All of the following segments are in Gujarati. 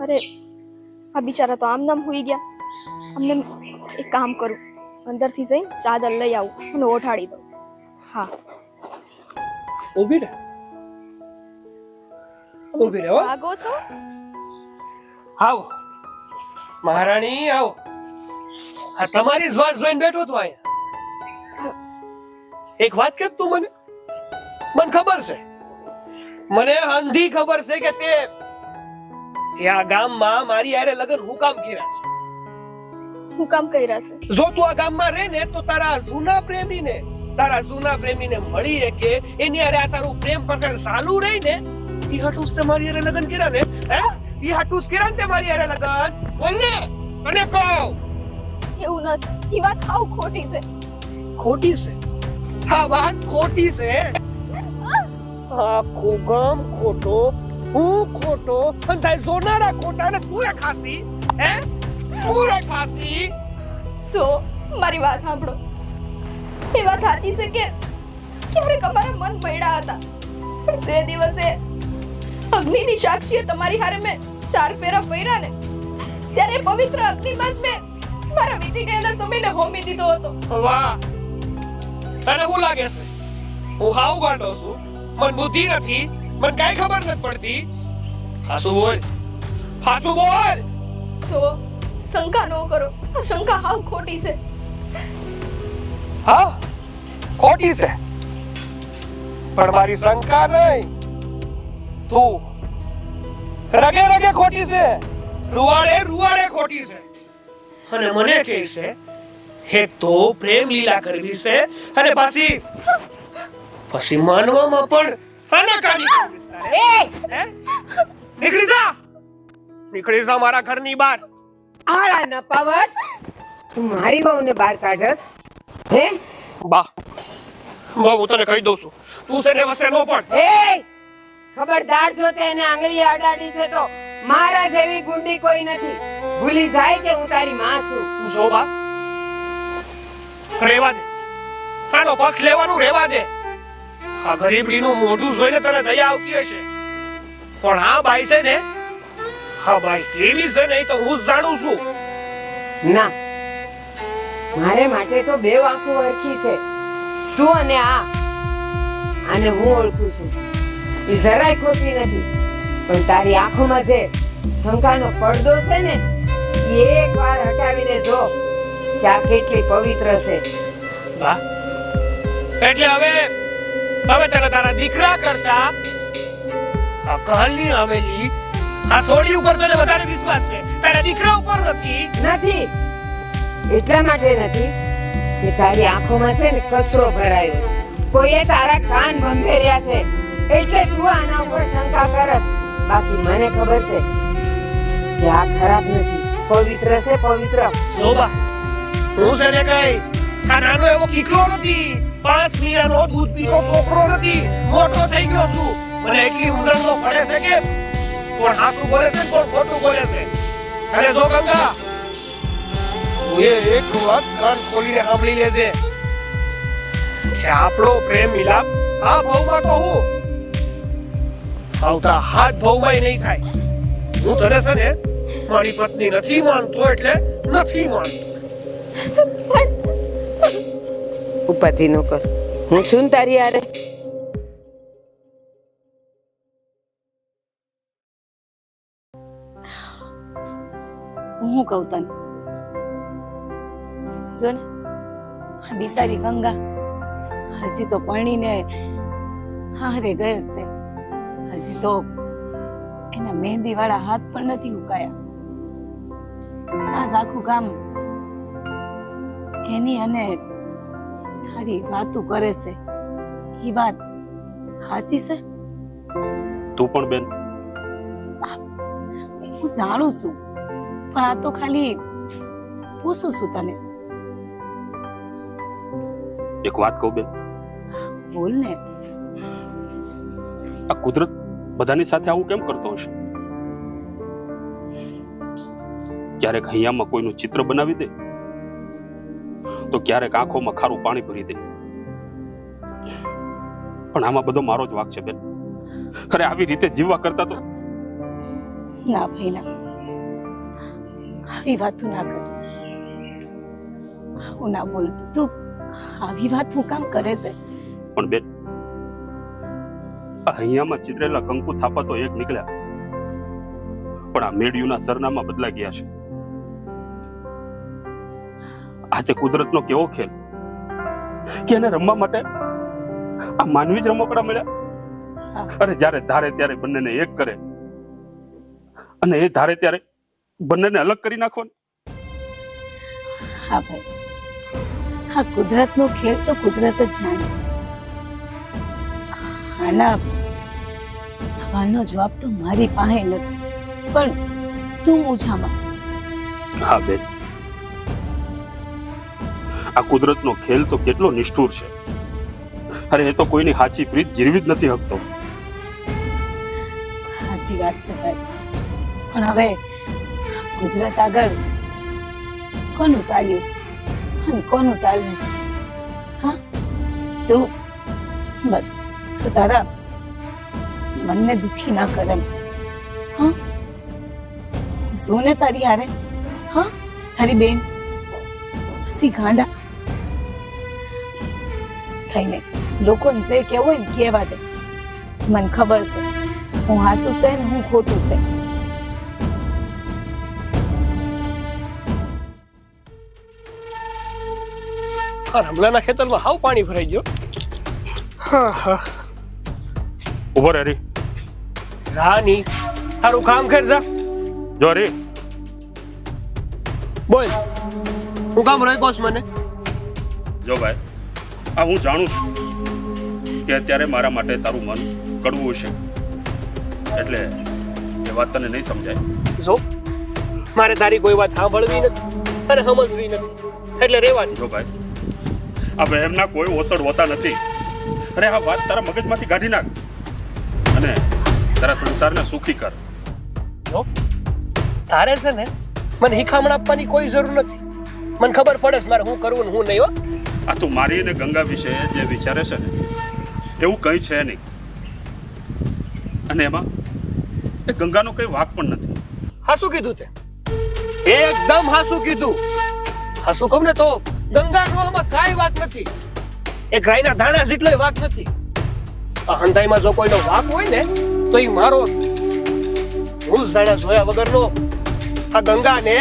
અરે આ બિચારા તો આમ નામ હુઈ ગયા. અમને એક કામ કરું, અંદરથી જઈ ચાદર લઈ આવું અને ઓઠાડી દઉં. હા ઊભી રહે, ઊભી રહે. ભાગો છો? આવો મહારાણી, આવો. આ તમારી જ વાત જોઈને બેઠો તો અહીંયા. એક વાત કે તું મને ખબર છે, મને અંધી ખબર છે કે તે આ ગામમાં મારી હારે લગન હું કામ કર્યા છે. હું કામ કર્યા છે? જો તું આ ગામમાં રહે ને તો તારા જૂના પ્રેમીને મળી કે એની હારે આ તારું પ્રેમ પ્રકરણ ચાલુ રહી ને, ઈ હટુસ તે મારી હારે લગન કર્યા ને. હે, ઈ હટુસ કર્યા ને તે મારી હારે લગન. બોલ ને, અને કહો. એવું નથી, એ વાત હાવ ખોટી છે. ખોટી છે? હા, વાત ખોટી છે. આખું ગામ ખોટો, હું ખોટો, અને તારી જોનારા ખોટા, ને તું ખાસી. હે, તું ખાસી. સો મારી વાત સાંભળો. એ વાત સાચી છે કે ક્યારેક અમારા મન મળ્યા હતા, પણ તે દિવસે અગ્નિની સાક્ષીએ તમારી હારે મેં 4 ફેરા ફર્યા ને, ત્યારે પવિત્ર અગ્નિમાં જ મેં મારા વીતી ગયેલા સમયને હોમી દીધો હતો. વાહ, તને શું લાગે છે હું હાવ ગાંડો છું? મન બુદ્ધિ નથી, મને કઈ ખબર નથી પડતી. હાસુ બોલ, હાસુ બોલ. તો શંકા ન કરો, આ શંકા હાવ ખોટી છે. હા, ખોટી છે, પણ મારી શંકા નહીં, તું રગે રગે ખોટી છે, રૂવાડે ખોટી છે. અને મને કહે છે એક તો પ્રેમ લીલા કરવી છે, અને પછી માનવામાં પણ આનાકાની કરવી છે. હે? નીકળી જા મારા ઘરની બહાર. આળા ન પાવર, તું મારી વહુને બહાર કાઢસ? હે બા હું તને કહી દઉં છું, તું છે ને વસે નો પડ. એ ખબરદાર, જો તેને આંગળી અડાડી છે તો મારા જેવી ગુંડી કોઈ નથી. ભૂલી જાય કે હું તારી માં છું. જો બા, રેવા દે, આનો પક્ષ લેવાનું રેવા દે. આ ગરીબડીનું મોઢું જોઈને તને દયા આવતી હશે, પણ આ બાઈ છે ને, હા બાઈ કેવી છે ને, તો હું જ જાણું છું. ના, મારે માટે તો બે આંખો ઓળખી છે, તું અને આને હું ઓળખું છું. એ જરાય ખોટી નથી, પણ તારી આંખોમાં જે શંકાનો પડદો છે ને, એ એકવાર હટાવીને જો કે આ કેટલી પવિત્ર છે. બા, એટલે હવે તને તારા દીકરા કરતા આ કહલની આવેલી આ સોડી ઉપર તને વધારે વિશ્વાસ છે, તારા દીકરા ઉપર નથી. એટલા માટે નથી કે તારી આંખોમાં છે ને કચરો ભરાયો છે, કોઈએ તારા કાન બંધેર્યા છે, એટલે તું આના ઉપર શંકા કરસ. બાકી મને ખબર છે કે આ ખરાબ નથી, પવિત્ર છે, પવિત્ર. શોભા, હું છે ને કઈ આ નાનો એવો કીકલો નથી, 5 મહિનાનો દૂધ પીતો છોકરો નથી, મોટો થઈ ગયો છું. મને એટલી ઉંદરનો પડે છે કે કોણ સાચું બોલે છે, કોણ ખોટું બોલે છે. અરે જો ગંગા, તું એક વાત કાન ખોલીને સાંભળી લેજે કે આપણો પ્રેમ મિલાપ આ ભાવમાં તો હું આવતા હાથ ભાવમાં નહીં થાય. હું તને છે ને મારી પત્ની નથી માનતો, એટલે નથી માનતો. ઉપાધિ ન કર, હું શું તારી હારે. હું કહું તને, જો ને બિસારી ગંગા હજી તો પરણીને હારે ગયો છે, હજી તો એના મહેંદી વાળા હાથ પણ નથી ઉકાયા. આજ આખું ગામ એની અને તારી વાતો કરે છે. એ વાત હાચી છે? તું પણ બેન, હું જાણું છું, પણ આ તો ખાલી પૂછું છું તને. એક વાત કહું બેન, બોલ ને. આ કુદરત બધાની સાથે આવું કેમ કરતો હશે? ક્યારેક હૈયામાં કોઈનું ચિત્ર બનાવી દે, તો ક્યારેક આંખોમાં ખારું પાણી ભરી દે. પણ આમાં બધો મારો જ વાંક છે બેન. અરે આવી રીતે જીવવા કરતા તો ના ભાઈ ના, આવી વાત તું ના કર, હું ના બોલ. તું આવી વાત હું કામ કરે છે? પણ બેન, આ અહીંયામાં ચિતરેલા કંકુ થાપા તો એક નીકળ્યા, પણ આ મેડિયુના સરનામા બદલાઈ ગયા છે. આ તે કુદરતનો કેવો ખેલ કે એને રમવા માટે આ માનવી જ રમકડા મળ્યા. અરે જ્યારે ધારે ત્યારે બંનેને એક કરે અને એ ધારે ત્યારે બંનેને અલગ કરી નાખો ને. હા ભાઈ, હા, કુદરતનો ખેલ તો કુદરત જ જાણે. આના સવાલનો જવાબ તો મારી પાસે નથી, પણ તું મૂંઝામાં. હા બેન, આ કુદરતનો ખેલ તો કેટલો નિષ્ઠુર છે. અરે એ તો કોઈની સાચી પ્રીત જીરવી જ નથી શકતો. હાસી વાત છે ભાઈ, પણ હવે કુદરત આગળ કોનું ચાલ્યું અને કોનું ચાલે? હા, તું બસ તું તારા મનને દુખી ના કરે. હા, શું ને તારી હારે? હા, તારી બેન હસી ગાંડા. કઈ નહીં, લોકોને જે કેવું હોય ને કેવા દે. મને ખબર છે હું હાસું છે ને હું ખોટું છે. રમલાના ખેતરમાં હાવ પાણી ભરાઈ ગયો. ઉભો રે હરી. રાની તારું કામ કર જા. જો હરી, બોલ, હું કામ રોક્યો છે મને? જો ભાઈ, આ હું જાણું છું કે અત્યારે મારા માટે તારું મન કડવું છે, એટલે એ વાત તને નહીં સમજાય. જો મારે તારી કોઈ વાત સાંભળવી નથી અને સમજવી નથી, એટલે રેવા દે. જો ભાઈ, આ વહેમના કોઈ ઓસડ હોતા નથી. અરે આ વાત તારા મગજમાંથી કાઢી નાખ અને તારા સંસારને સુખી કર. જો તારે છે ને મને હિખામણ આપવાની કોઈ જરૂર નથી. મને ખબર પડે છે મારે શું કરવું ને શું નહીં. હો, આ તું મારી અને ગંગા વિશે જે વિચારે છે ને એવું કંઈ છે નહીં, અને એમાં એ ગંગાનો કઈ વાંક પણ નથી. હાસું કીધું તે, એકદમ હાસું કીધું. હાસું કહું ને તો ગંગાનો આમાં કાંઈ વાંક નથી. એ ગાયના દાણા જેટલોય વાંક નથી. આ હંધાઈમાં જો કોઈનો વાંક હોય ને તો એ મારો છે. હું જ જાણ્યા જોયા વગરનો આ ગંગાને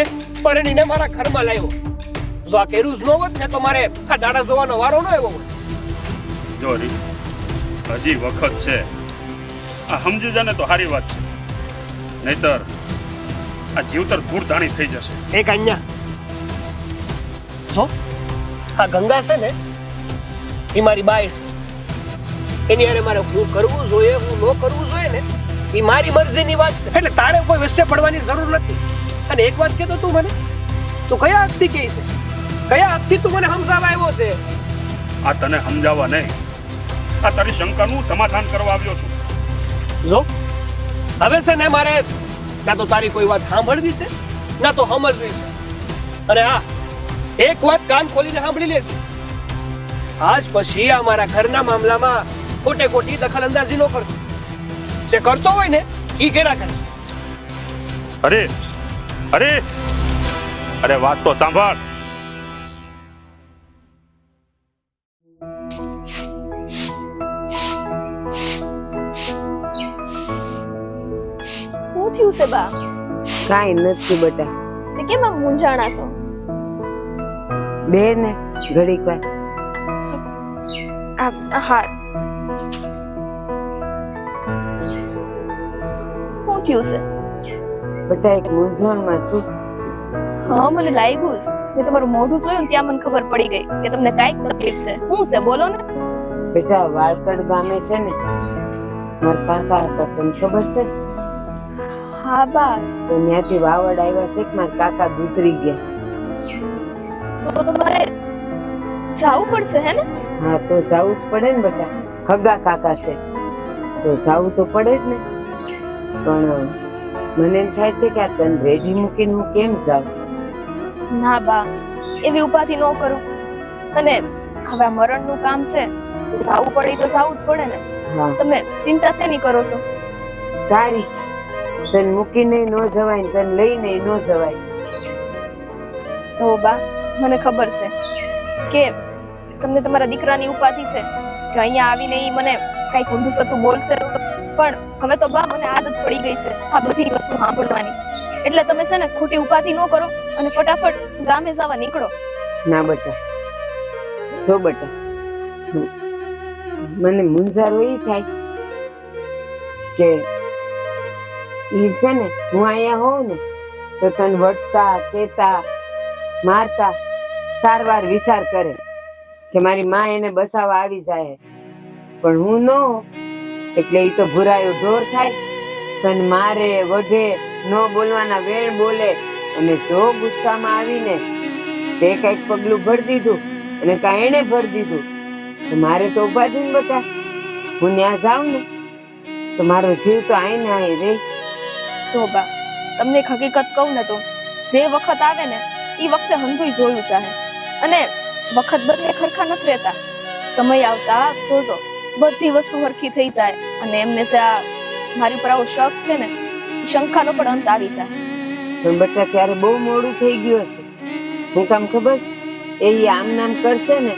પરણીને મારા ઘરમાં લાવ્યો. જો આ કેરું જ ન હોત ને તો મારે આ દાડા જોવાનો વારો ન આવ્યો હોત. જો હરી, હજી વખત છે. આ સમજી જા ને તો સારી વાત છે, નહીતર આ જીવતર ધૂળધાણી થઈ જશે. એ કન્યા, જો આ ગંગા છે ને એ મારી બાઈ છે. એની હારે મારે હું કરવું જોઈએ હું ન કરવું જોઈએ ને એ મારી મરજીની વાત છે. એટલે તારે કોઈ વિશે પડવાની જરૂર નથી. અને એક વાત કહેતો તું મને, તું કયા હકથી કહે છે? કયા હકથી તું મને સમજાવવા આવ્યો છે? આ તને સમજાવવા નહીં, આ તારી શંકાનું સમાધાન કરવા આવ્યો છું. જો હવે છે ને મારે ના તો તારી કોઈ વાત સાંભળવી છે ના તો સમજવી છે. અને હા, એક વાત કાન ખોલીને સાંભળી લેશે. આજ પછી આ મારા ઘરના મામલામાં ખોટે ખોટી દખલ અંદાજી ન કરતો. જે કરતો હોય ને ઈ કેરા કરશે. અરે અરે અરે વાત તો સાંભળ. શું થયું છે બા? કાંઈ નથી બેટા. તે કેમ આમ મૂંઝાણા છો? બે ને ઘડીક વાર. હા, શું થયું છે? બેટા એક મૂંઝવણમાં છું. હા, મને લાગ્યું છે. મેં તમારું મોઢું જોયું ને ત્યાં મને ખબર પડી ગઈ કે તમને કાંઈક તકલીફ છે. શું છે બોલો ને. બેટા વાળકડ ગામે છે ને મારા કાકા હતા, તને ખબર છે? હા બા, તો ત્યાંથી વાવડ આવ્યા છે કે મારા કાકા ગુજરી ગયા. તો તમારે જાવું પડશે હે ને? હા, તો જાવું જ પડે ને બેટા. ખગા કાકા છે તો જાવું તો પડે જ ને. પણ મને એમ થાય છે કે આ તને રેડી મૂકીને હું કેમ જાઉં? ના બા, એવી ઉપાધિ ન કરો. અને હવે આ મરણનું કામ છે, જાવું પડે તો જાવું જ પડે ને. હા, તમે ચિંતા શેની કરો છો? તારી તને મૂકીને ન જવાય ને તને લઈને ન જવાય. સોબા મને ખબર છે કે તમને તમારા દીકરાની ઉપાધિ છે કે અહીંયા આવીને ઈ મને કઈક ઊંધું સતું બોલશે પણ હવે તો બા મને આદત પડી ગઈ છે આ બધી વસ્તુ સાંભળવાની એટલે તમે છે ને ખોટી ઉપાધિ ન કરો અને ફટાફટ ગામે જવા નીકળો. ના બેટા, સો બેટા, મને મૂંઝારો એ થાય કે ઈ છે ને હું અહીંયા હોઉં ને તો તને વટતા કેતા મારતા સારવાર વિચાર કરે કે મારી માં એને બસાવવા આવી જાય, પણ હું ન હોઉં એટલે ઈ તો ભૂરાયો ઢોર થાય, તને મારે વઢે, ન બોલવાના વેણ બોલે અને જો ગુસ્સામાં આવીને તે કઈક પગલું ભરી દીધું અને કાંઈ એને ભરી દીધું તો મારે તો ઉપાધિ ને બેટા. હું ત્યાં જાઉં ને તો મારો જીવ તો આઈ ને આઈ રે. સોબા તમને એક હકીકત કહું ને તો જે વખત આવે ને એ વખતે હંધુય જોયું ચાહે અને વખત બદલે ખરખા નથી રહેતા. સમય આવતા જોજો બધી વસ્તુ હરખી થઈ જાય અને એમને જે આ મારી ઉપર આવો શક છે ને શંકાનો પણ અંત આવી જાય. પણ બેટા ત્યારે બહુ મોડું થઈ ગયું હશે. હું કામ ખબર છે એ આમ નામ કરશે ને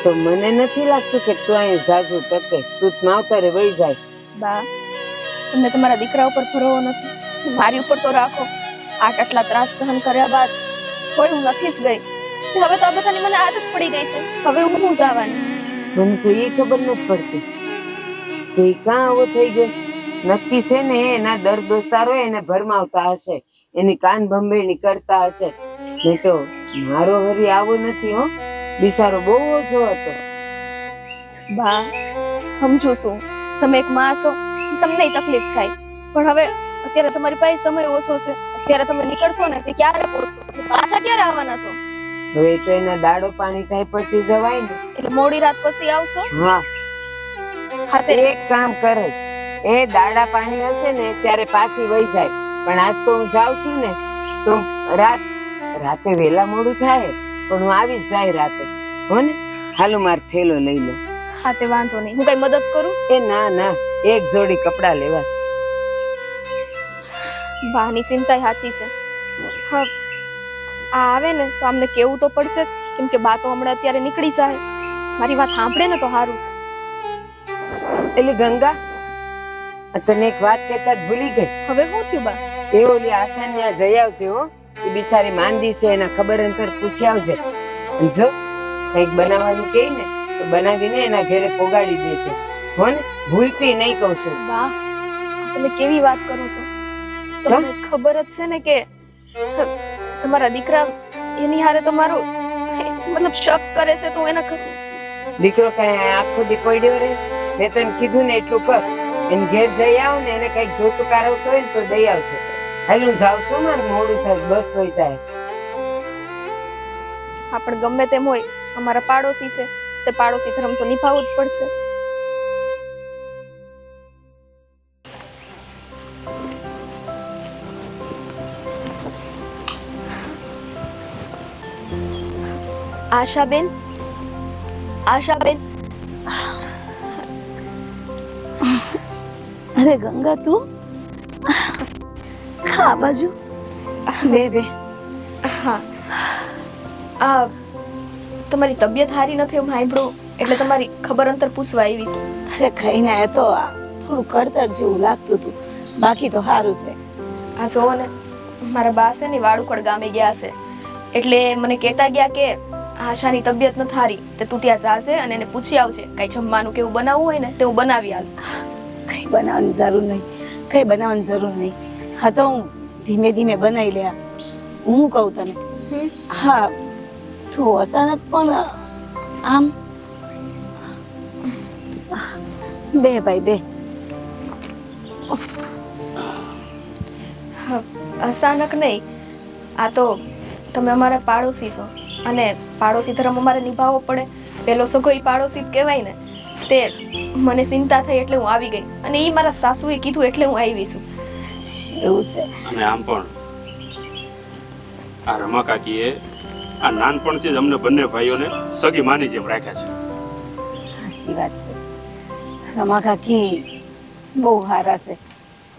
તો મને નથી લાગતું કે તું અહીં જાજુ ટકે, તું માવતરે વહી જાય. બા તમને તમારા દીકરા ઉપર ભરોવો નથી, મારી ઉપર તો રાખો. આટલા ત્રાસ સહન કર્યા બાદ કોઈ હું નથી જ ગઈ. હવે તો આ બધાની મને આદત પડી ગઈ છે, હવે હું જવાની. મને તો એ ખબર નથી પડતી કે ઈ કાં આવો થઈ ગયો. નક્કી છે ને એના દર દોસ્તારો એને ભરમાવતા હશે, એની કાન ભંભેણી કરતા હશે. નહીં તો મારો હરી આવો નથી હો, બિચારો બહુ ઓછો હતો. બા સમજુ છું તમે એક માં છો, તમને તકલીફ થાય, પણ હવે અત્યારે તમારી પાસે સમય ઓછો છે. અત્યારે તમે નીકળશો ને તે ક્યારે પહોંચશો, પાછા ક્યારે આવવાના છો? હવે તો એના દાડો પાણી થાય પછી જવાય ને. એટલે મોડી રાત પછી આવશો? હા, હા તે એક કામ કરે, એ દાડા પાણી હશે ને ત્યારે પાછી વહી જાય. પણ આજ તો હું જાઉં છું ને તો રાતે વેલા મોડું થાય પણ હું આવી જ જાય રાતે. હો ને, હાલો માર થેલો લઈ લો. હા તે વાંધો નહીં, હું કઈ મદદ કરું? એ ના ના, એક જોડી કપડા લેવાસ. બાની ચિંતા સાચી છે. હા આ આવે ને તો અમને કેવું તો પડશે જ, કેમ કે બા તો હમણાં અત્યારે નીકળી જાય. મારી વાત સાંભળે ને તો સારું છે. એટલે ગંગા, તને એક વાત કહેતા જ ભૂલી ગઈ. હવે શું થયું બા? એ ઓલી આશા ત્યાં જઈ આવજે હો. એ બિચારી માંદી છે, એના ખબર અંતર પૂછી આવજે. અને જો કંઈક બનાવવાનું કહે ને તો બનાવીને એના ઘરે પોગાડી દે છે. હો ને, ભૂલતી નહીં કહું છું. બા તમે કેવી વાત કરો છો? તમને ખબર જ છે ને કે તમારા દીકરા એની હારે તો મારું મતલબ શક કરે છે, તો એના દીકરો કઈ આખો દી પડ્યો રહે? મેં તને કીધું ને એટલું કર. એને ઘેર જઈ આવ ને એને કઈક જોતું કારવતું હોય ને તો દઈ આવશે. હાલ હું જાઉં છું, મારે મોડું થાય, બસ વહી જાય. આપણે ગમે તેમ હોય અમારા પાડોશી છે, તે પાડોશી ધર્મ તો નિભાવવું જ પડશે. આશાબેન, આશાબેન. અરે ગંગા તું ખા બાજુ બે બે. હા આ તમારી તબિયત સારી નથી એમ સાંભળ્યું એટલે તમારી ખબર અંતર પૂછવા આવી છે. અરે ખાઈને આયા તો આ થોડું કળતર જેવું લાગતું હતું, બાકી તો સારું છે. આ જો ને મારા બા છે ને વાડુકડ ગામે ગયા છે એટલે મને કહેતા ગયા કે આશાની તબિયત નથી સારી, તે તું ત્યાં જાશે અને એને પૂછી આવજે કઈ જમવાનું કેવું બનાવવું હોય ને તે હું બનાવી આલ. કઈ બનાવવાની જરૂર નહીં, કઈ બનાવવાની જરૂર નહીં. હા તો હું ધીમે ધીમે બનાવી લે. હું કહું તને, હા તું અચાનક પણ આમ બે ભાઈ બે. અચાનક નહીં, આ તો તમે અમારા પાડોશી છો અને પાડોશી ધર્મ અમારે નિભાવવો પડે. પેલો સગો ઈ પાડોશી જ કહેવાય ને. તે મને ચિંતા થઈ એટલે હું આવી ગઈ અને ઈ મારા સાસુએ કીધું એટલે હું આવી છું. એવું છે? અને આમ પણ આ રમા કાકીએ આ નાનપણથી જ અમને બંને ભાઈઓને સગી માની જેમ રાખ્યા છે. સાચી વાત છે. રમા કાકી બહુ સારા છે,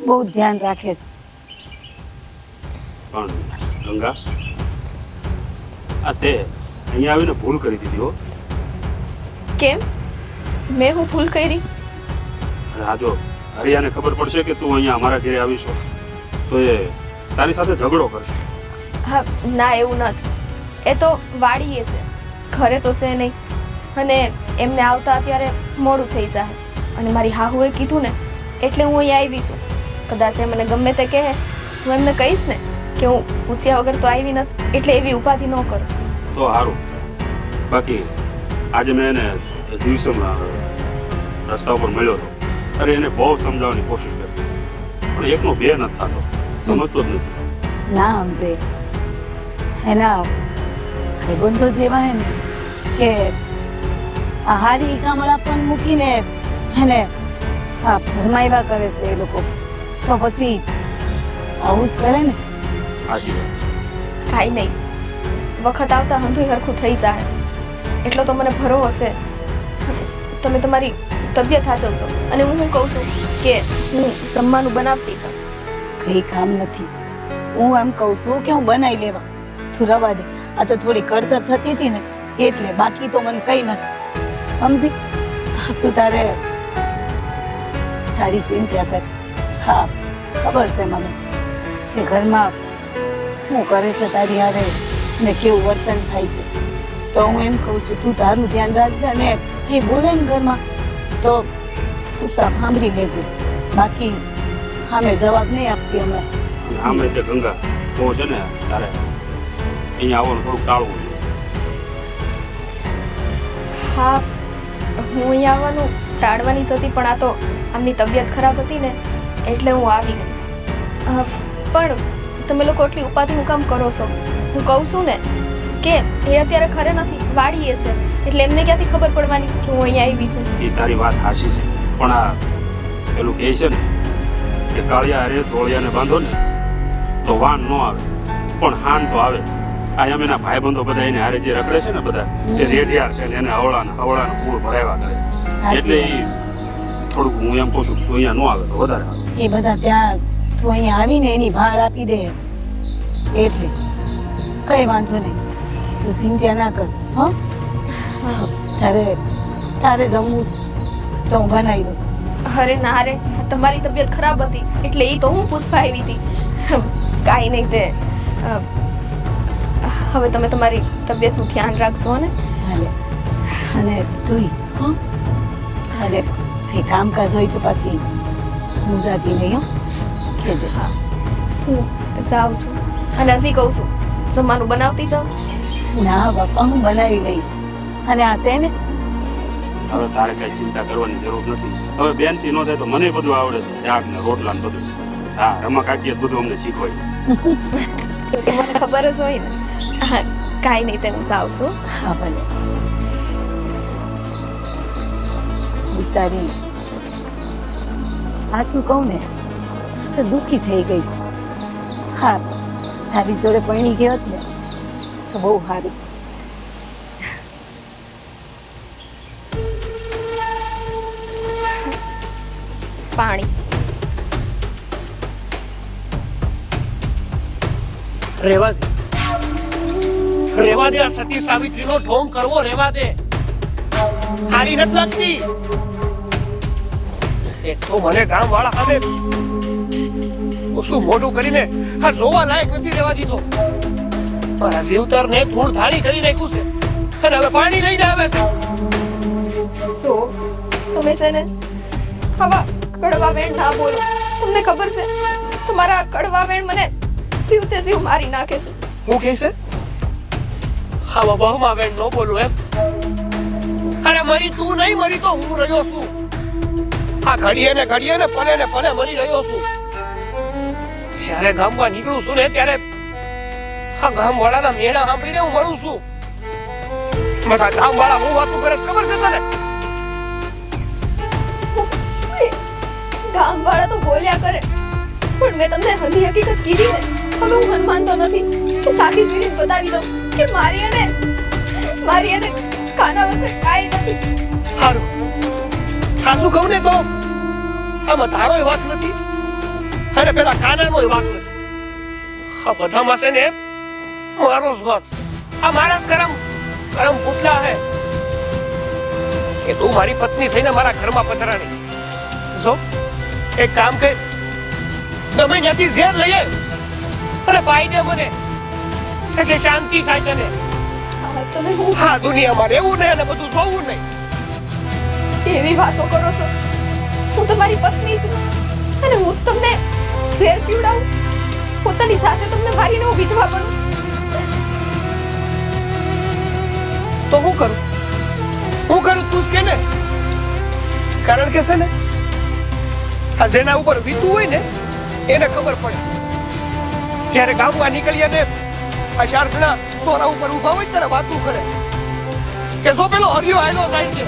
બહુ ધ્યાન રાખે છે. પણ ગંગા, આ તે અહીંયા આવીને ભૂલ કરી દીધી હો. કેમ મેં હું ભૂલ કરી? અને આ જો હરિયાને ખબર પડશે કે તું અહીંયા અમારા ઘરે આવીશો તો એ તારી સાથે ઝઘડો કરશે. હા ના એવું નથી, એ તો વાડીએ છે, ઘરે તો છે નહીં. અને એમને આવતા અત્યારે મોડું થઈ જાય અને મારી હાહુએ કીધું ને એટલે હું અહીંયા આવી છું. કદાચ એ મને ગમે તે કહે હું એમને કહીશ ને કે હું પૂછ્યા વગર તો આવી નથી, એટલે એવી ઉપાધિ ન કરો. તો સારું. બાકી આજે મેં એને દિવસમાં રસ્તા ઉપર મળ્યો હતો. અરે એને બહુ સમજાવવાની કોશિશ કરી પણ એકનો બે નથી થતો, સમજતો જ નથી. ના સમજે એના ભાઈબંધો જેવા હે ને કે આ હારી ગામડા પણ મૂકીને એને આ ભરમાઈવા કરે છે એ લોકો. તો પછી આવું જ કરે ને. સાચી વાત. કાંઈ નહીં, વખત આવતા હંધુય હરખું થઈ જાય એટલો તો મને ભરોસો છે. તમે તમારી તબિયત સાચવશો અને હું શું કહું છું કે હું જમવાનું બનાવતી છું. કઈ કામ નથી. હું એમ કહું છું કે હું બનાવી લેવા, તું રવા દે. આ તો થોડી કડતર થતી હતી ને એટલે, બાકી તો મને કઈ નથી. સમજી? તું તારી ચિંતા કર. હા ખબર છે મને કે ઘરમાં શું કરે છે તારી હારે ને કેવું વર્તન થાય છે. તો હું એમ કહું છું તું તારું ધ્યાન રાખજે અને એ બોલે ને ઘરમાં તો ચૂપચાપ સાંભળી લેજે. બાકી સામે જવાબ નહીં આપતી હમણાં. આમ રીતે ગંગા તો છે ને તારે અહીંયા આવવાનું થોડુંક ટાળવું જોઈએ. હા હું અહીંયા આવવાનું ટાળવાની જ હતી, પણ આ તો આમની તબિયત ખરાબ હતી ને એટલે હું આવી ગઈ. પણ તમે લોકો એટલી ઉપાધિ હું કામ કરો છો? હું કહું છું ને કે એ અત્યારે ઘરે નથી, વાડીએ છે, એટલે એમને ક્યાંથી ખબર પડવાની કે હું અહીંયા આવી છું? એ તારી વાત સાચી છે પણ આ પેલું કહે છે ને કે કાળિયા હારે ધોળિયાને બાંધો ને તો વાન ન આવે પણ હાન તો આવે. આ એમ એના ભાઈબંધો બધા એને હારે જે રખડે છે ને બધા એ રેઢિયાર છે ને એને હવળાને પૂર ભરાવ્યા કરે એટલે એ થોડુંક હું એમ કહું છું તું અહીંયા ન આવે તો વધારે આવે. એ બધા ત્યાં તું અહીંયા આવીને એની ભાડ આપી દે એટલે કઈ વાંધો નહીં. તું ચિંતા ના કર. હો તારે જમવું છે તો હું બનાવી દઉં. અરે ના રે, તમારી તબિયત ખરાબ હતી એટલે એ તો હું પૂછવા આવી હતી. કાંઈ નહીં, તે હવે તમે તમારી તબિયતનું ધ્યાન રાખશો ને. હાલે અને તું હો હાલે કઈ કામકાજ હોય તો પછી હું જાતી નહીં. હો કેજે. હા હું જાઉં છું અને હજી કહું છું જમવાનું બનાવતી જાઉં. ના બાપા હું બનાવી લઈશ. અને આ છે ને હવે તારે કઈ ચિંતા કરવાની જરૂર નથી. હવે બેન થી ન થાય તો મને બધું આવડે છે, શાક ને રોટલા ને બધું. હા રમા કાકીએ બધું અમને શીખવાડ્યું. મને ખબર જ હોય ને. હા કાંઈ નહીં, તે હું જાઉં છું. હા ભલે. બિચારી આ શું કહું ને તો દુઃખી થઈ ગઈશ. હા તારી જોડે પરણી ગયો ને તો બહુ સારું. પાણી રેવા દે, રેવા દે. આ સતી સાવિત્રીનો ઢોંગ કરવો રેવા દે. હારી નથી લાગતી. એક તો મને ગામ વાળા સામે શું મોઢું કરીને આ જોવા લાયક નથી રહેવા દીધો. મારા જીવતર ને ધૂળ ધાણી કરી નાખ્યું છે અને હવે પાણી લઈને આવે છે. સો તમે છે ને આવા કડવા વેણ ના બોલો. તમને ખબર છે તમારા કડવા વેણ મને જીવતે જીવ મારી નાખે છે. હું કહે છે હા બહુમાં બેન નો બોલું એમ. અરે મરી તું નહીં, મરી તો હું રહ્યો છું. આ ઘડીએ ને પલે મરી રહ્યો છું. જ્યારે ગામમાં નીકળું છું ને ત્યારે આ ગામ વાળાના મેળા સાંભળીને હું મરું છું. બધા ગામ વાળા હું વાતું કરે છે ખબર છે તને? ગામ વાળા તો બોલ્યા કરે પણ મેં તમને હંધી હકીકત કીધી ને. હવે હું માનતો નથી કે સાથી સિરીઝ બતાવી દઉં કે મારી અને કાના વચ્ચે કાંઈ નથી. હારું સાચું કહું ને તો આમાં તારોય વાત નથી અને પેલા કાનાનોય વાત નથી. આ બધામાં છે ને મારો જ વાત છે. આ મારા જ કરમ પૂતલા હે કે તું મારી પત્ની થઈને મારા ઘરમાં પધરાણી. જો એક કામ કર, ગમે ત્યાંથી ઝેર લઈ આવ અને પાઈ દે મને, એટલે શાંતિ થાય તને. તમે હું હા, દુનિયામાં રહેવું નહીં અને બધું જોવું નહીં. એવી વાતો કરો છો? હું તમારી પત્ની છું અને હું જ તમને ઝેર પીવડાવું, પોતાની સાથે તમને મારીને હું વિધવા બનું? તો હું કરું તું જ કે ને. કારણ કે છે ને, આ જેના ઉપર વીતું હોય ને એને ખબર પડે. જ્યારે ગામમાં નીકળીએ ને આ ચાર જણા સોરા ઉપર ઊભા હોય ત્યારે વાતું કરે કે જો પેલો હરિયો આયલો જાય છે,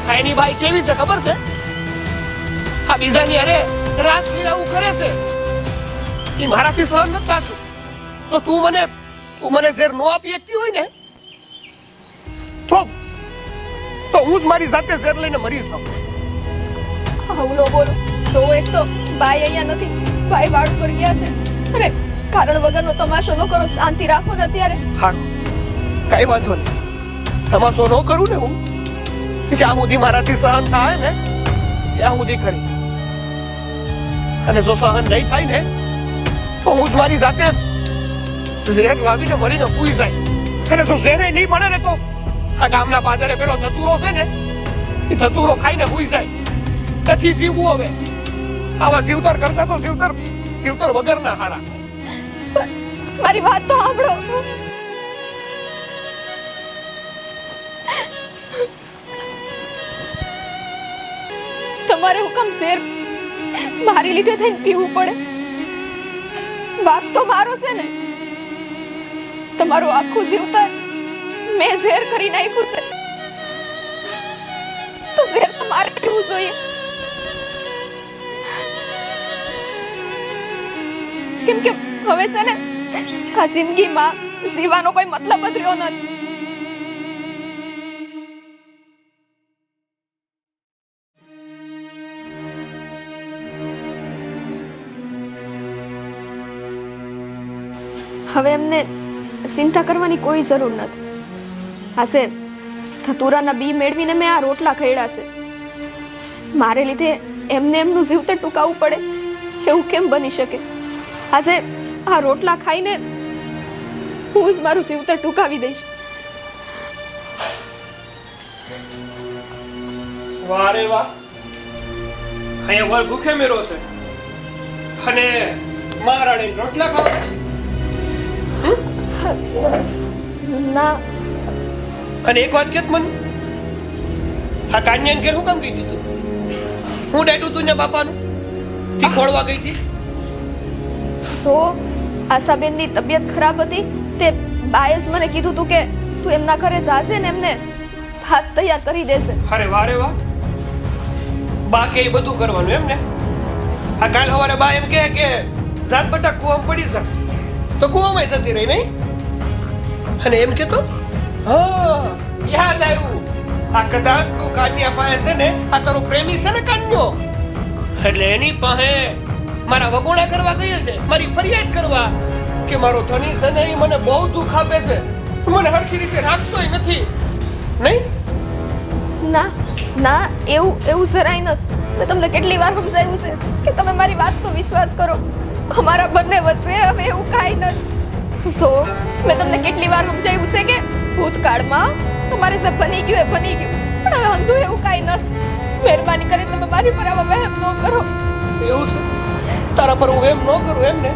આ એની બાઈ કેવી છે ખબર છે? આ બીજાની અરે રાસલીલાઓ કરે છે, એ મારાથી સહન નથી થતું. તો તું મને ઝેર નો આપી શકતી હોય ને તો હું જ મારી જાતે ઝેર લઈને મરી જાઉં. આવું ન બોલો. તો એક તો ભાઈ અહીંયા નથી, ભાઈ વાડ પર ગયા છે. અરે કારણ વગરનો તમાશો ન કરો, શાંતિ રાખો ને અત્યારે. હા, કઈ વાંધો નહીં, તમાશો ન કરું ને હું. જ્યાં સુધી મારાથી સહન થાય ને ત્યાં સુધી કરી, અને જો સહન નહીં થાય ને તો હું જ મારી જાતે ઝેર લાવીને મરીને પૂરી જાય. અને જો ઝેર નહીં મળે ને તો આ ગામના પાદરે પેલો ધતુરો છે ને એ ધતુરો ખાઈને પૂરી જાય. નથી જીવવું હવે. આવા જીવતર કરતા તો જીવતર વગરના હારા. મારી વાત તો સાંભળો. તમારે હુકમ ઝેર મારી લીધે થઈને પીવું પડે? વાક તો મારો છે ને. તમારું આખું જીવતર મેં ઝેર કરી નાખ્યું છે, તો ઝેર તો મારે પીવું જોઈએ. કેમ કે હવે છે ને આ જિંદગીમાં જીવાનો કોઈ મતલબ જ રહ્યો નથી. હવે એમને ચિંતા કરવાની કોઈ જરૂર નથી. હાસે ધતુરાના બી મેળવીને મેં આ રોટલા ખવડાવ્યા છે. મારે લીધે એમને એમનું જીવતર ટૂંકાવવું પડે એવું કેમ બની શકે? આજે આ રોટલા ખાઈને હું જ મારું જીવતર ટૂંકાવી દઈશ. વાહ રે વાહ, અહીંયા વર ભૂખે મેરો છે અને મહારાણી રોટલા ખાવા છે. ના, અને એક વાત કે મને આ કાન્યાને ઘેર હું કામ ગઈ હતી? હું ડેટું તું ને બાપાનું થી ખોળવા ગઈ હતી. સો આશાબેનની તબિયત ખરાબ હતી, તે બાયસ મને કીધું તું કે તું એમના ઘરે જાશે ને એમને ભાત તૈયાર કરી દેશે. અરે વાહ રે વાહ, બા કે એ બધું કરવાનું એમ ને? આ કાલ સવારે બા એમ કે જાત બટા કુવામાં પડી જા, તો કુવામાં જતી રહી નહીં. અને એમ કે તો હા યાદ આવ્યું, આ કદાચ તું કાન્યા પાસે છે ને, આ તારો પ્રેમી છે ને કાન્યો, એટલે એની પાસે મારા વગોણા કરવા ગઈ છે, મારી ફરિયાદ કરવા કે મારો ધણી છે ને એ મને બહુ દુઃખ આપે છે, મને હરખી રીતે રાખતોય નથી. નહીં ના ના, એવું જરાય નથી. મેં તમને કેટલી વાર સમજાવ્યું છે કે તમે મારી વાત તો વિશ્વાસ કરો. અમારા બંને વચ્ચે હવે એવું કાંઈ નથી. સો મેં તમને કેટલી વાર સમજાવ્યું છે કે ભૂતકાળમાં તમારે જે બની ગયું એ બની ગયું, પણ હવે અંધું એવું કાંઈ નથી. મહેરબાની કરી તમે મારી પર આવા વહેમ ન કરો. એવું છે? તારા પર હું એમ ન કરું એમ ને?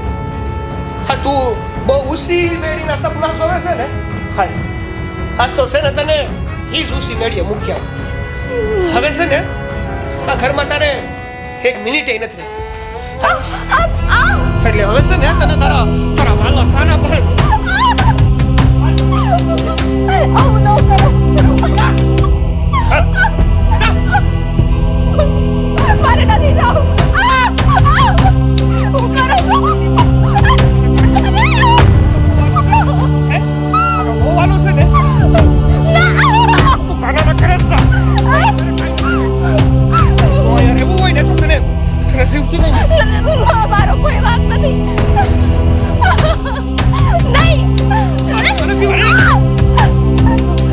હા, તું બહુ ઉસી મેળીના સપના જોવે છે ને? હા, આજ તો છે ને તને ઈ જ ઉસી મેળીએ મૂક્યા. હવે છે ને આ ઘરમાં તારે એક મિનિટ નથી રહી. એટલે હવે છે ને તને તારા વાલા ખાના પર આવું ન કરો. મારે નથી જાવું. હું કરો છો? વાલો છે ને તું કાના કરે છે. યાર એવું હોય ને તો તને જીવતી નહીં. મારો કોઈ વાંક નથી. નહીં કહેતો નથી હું.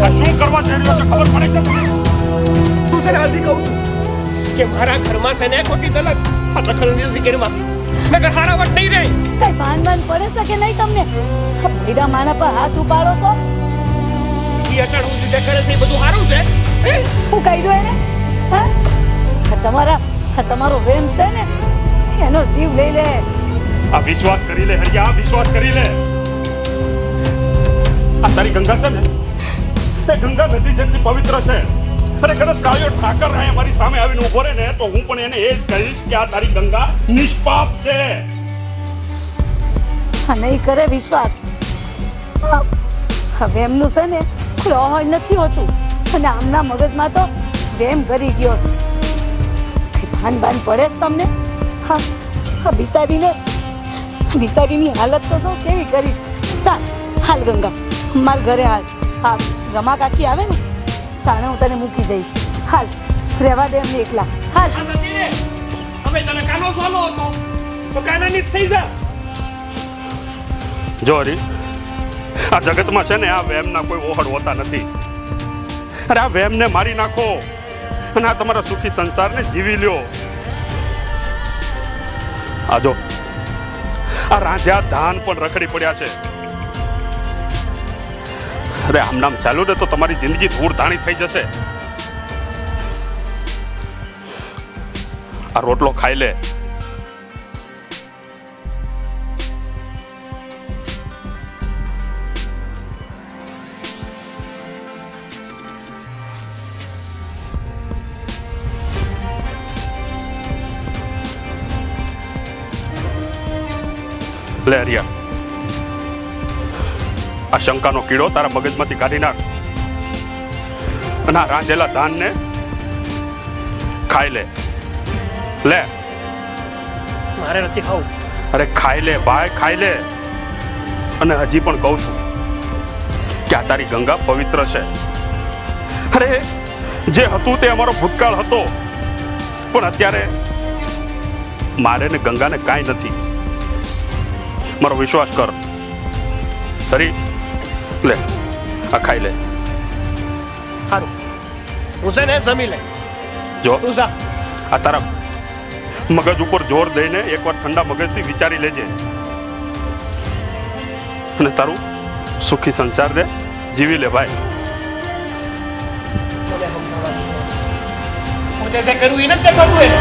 આ શું કરવા જઈ રહ્યો છે ખબર પડે છે તમને? તું છે ને હજી કહું છું કે મારા ઘરમાં છે ને ખોટી દલત આ દખલની જિકરમાં નકર હારાવટ નહીં રહે. કઈ ભાન ભાન પડે છે કે નહીં તમને? ભઈડા માના પર હાથ ઉપાડો તો ઈ અટાણું જે કરે છે એ બધું સારું છે. હું કહી દઉં એને? હા? આ તમારો વેમ છે ને એનો જીવ લઈ લે. આ વિશ્વાસ કરી લે હરિયા, વિશ્વાસ કરી લે. આ તારી ગંગા છે ને તે ગંગા નદી જેટલી પવિત્ર છે. અરે કદાચ કાળિયો ઠાકર અહીંયા મારી સામે આવીને ઉભો રહે ને તો હું પણ એને એ જ કહીશ કે આ તારી ગંગા નિષ્પાપ છે. હા નહીં કરે વિશ્વાસ. હવે એમનું છે ને કોઈ અહોય નથી હોતું અને આમના મગજમાં તો વેમ કરી ગયો છે. કઈ ભાન ભાન પડે છે તમને? હા હા બિસારીની હાલત તો શું કેવી કરી. ચાલ હાલ ગંગા માર ઘરે હાલ. હા રમા કાકી આવે ને તાણે હું તને મૂકી જઈશ. હાલ રહેવા દે એમને એકલા. હાલ આ નથી રે. હવે તને કાનો સોલો હતો તો કાનાની જ થઈ જા. જો હરી, આ જગતમાં છે ને આ વેમના કોઈ ઓહડ હોતા નથી. અરે આ વેમને મારી નાખો અને આ તમારા સુખી સંસારને જીવી લ્યો. આ જો આ રાંધ્યા ધાન પણ રખડી પડ્યા છે. અરે આમ નામ ચાલુ ને તો તમારી જિંદગી ધૂળ ધાણી થઈ જશે. આ રોટલો ખાઈ લે. લે હરિયા, આ શંકાનો કીડો તારા મગજમાંથી કાઢી નાખ અને આ રાંધેલા ધાનને ખાઈ લે. લે મારે નથી ખાવું. અરે ખાઈ લે ભાઈ, ખાઈ લે. અને હજી પણ કહું છું કે આ તારી ગંગા પવિત્ર છે. અરે જે હતું તે અમારો ભૂતકાળ હતો, પણ અત્યારે મારે ને ગંગાને કાંઈ નથી. મારો વિશ્વાસ કર. સરી લે આ ખાઈ લે. સારું હું છે ને જમી લે. જો તું જા. આ તારા મગજ ઉપર જોર દઈને એકવાર ઠંડા મગજથી વિચારી લેજે અને તારું સુખી સંસારને જીવી લે ભાઈ. હું જે કરું એ નથી કરવું એને.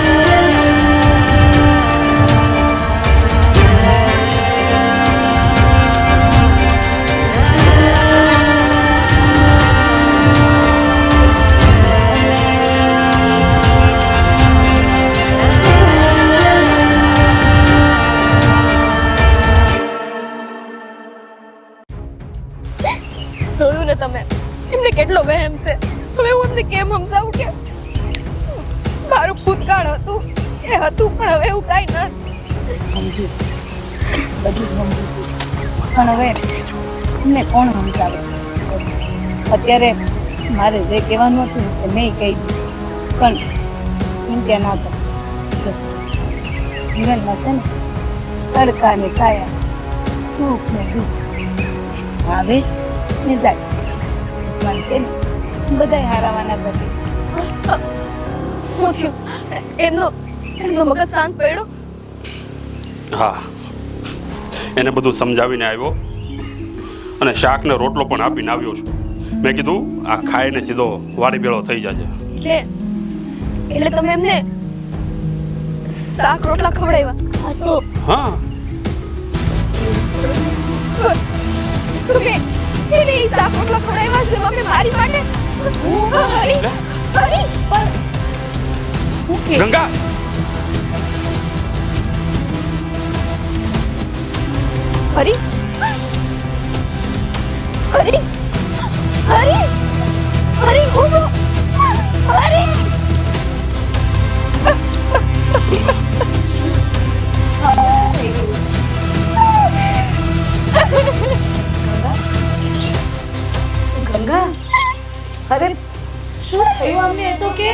જોયું ને તમે એમને કેટલો વહેમ છે. હવે હું એમને કેમ સમજાવું કે મારું ભૂતકાળ હતું એ હતું પણ હવે એવું કાંઈ નથી. સમજુ છું બધું સમજુ છું પણ હવે અમને કોણ સમજાવે? અત્યારે મારે જે કહેવાનું હતું તે મેં કહી દીધું પણ ચિંતા ના કર. જો જીવનમાં છે ને તડકા ને સાયા, સુખ ને દુઃખ આવે ને જાય. મન છે ને બધાય હારાવાના કરે. શું થયું? એમનો મગજ શાંત પડ્યો? હા, એને બધું સમજાવીને આવ્યો અને શાક ને રોટલો પણ આપીને આવ્યો છું. મેં કીધું આ ખાઈને સીધો વાડી ભેળો થઈ જશે. એટલે તમે એમને શાક રોટલા ખવડાવ્યા? આ તો હા, તમે એને શાક રોટલા ખવડાવ્યા છે મમ્મી મારી માટે? હરી, હરી, હું કે ગંગા હરી, હરી, હરી, હરી, ઉભો, હરી. ગંગા, અરે શું થયું અમને? એ તો કે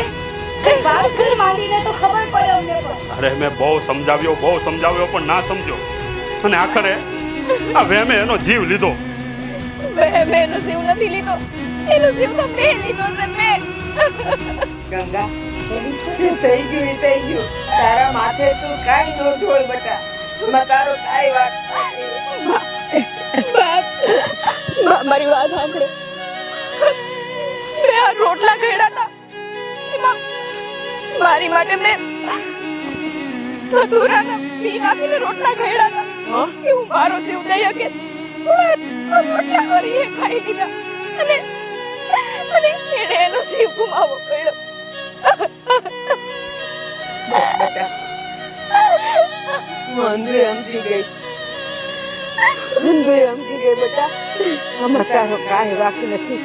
કઈ વાત કરી માંડીને તો ખબર પડે અમને પણ. અરે મેં બહુ સમજાવ્યો પણ ના સમજ્યો અને આખરે આ વેમે એનો જીવ લીધો. મેં એનો જીવ નથી લીધો, એનો જીવ તો મેં લીધો છે, મેં. ગંગા શું થઈ ગયું એ થઈ ગયું. તારા માથે તું કાંઈ નો ઢોળ બટા. માં તારો કાંઈ વાત મારી વાત સાંભળો. મેં આ રોટલા કર્યા હતા, એમાં મારી માટે મેં અધૂરાના પી નાખીને રોટલા કર્યા હતા કે હું મારો જીવ દઈ શકે. રોટલા કરી એ ખાઈ લીધા અને એને એનો જીવ ગુમાવવો પડ્યો. બેટા હું અંધુએ સમજી ગઈ. અંધુએ સમજી ગઈ બેટા. આમાં તારો કાંઈ વાંક નથી.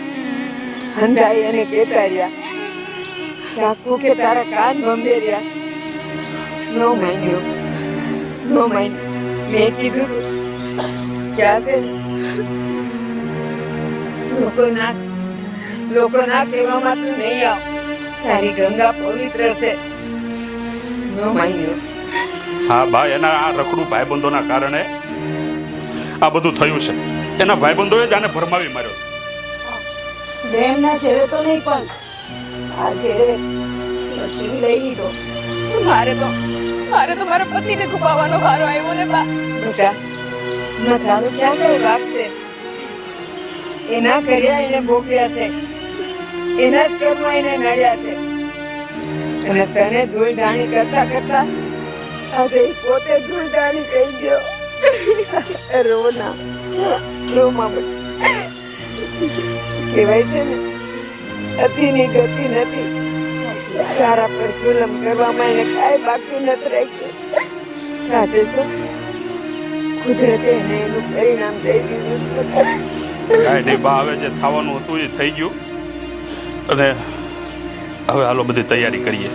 અંધાઈ અને કેટાર્યા કાકુ કે તારા કાન ભંભેર્યા. નો માન્યો, નો માન્યો. મેં કીધું ક્યાં છે લોકોના કહેવામાં તું નહીં આવ. તારી ગંગા પવિત્ર છે. નો માન્યો. હા બા, એના આ રખડું ભાઈબંધોના કારણે આ બધું થયું છે. એના ભાઈબંધોએ જ આને ભરમાવી માર્યો. બેનના છેડે તો નહીં, પણ આ છેડે લક્ષ્મી લઈ લીધો. મારે તો મારા પતિને ગુમાવવાનો વારો આવ્યો ને બા. બેટા માં તારો ક્યાં કઈ વાક છે? એના કર્યા એને ભોગવ્યા છે. એના જ કર્મમાં એને નડ્યા છે. અને તને ધૂળધાણી કરતા કરતા આજે ઈ પોતે ધૂળધાણી થઈ ગયો. રોના રોમાં કહેવાય છે ને, અતિની ગતિ નથી. તારા પર જુલમ કરવામાં એને કાંઈ બાકી નથી રાખ્યું. આજે શું કુદરતે એને એનું પરિણામ દઈ દીધું છે. કાંઈ નહીં બા, હવે જે થવાનું હતું એ થઈ ગયું. અને હવે હાલો બધી તૈયારી કરીએ.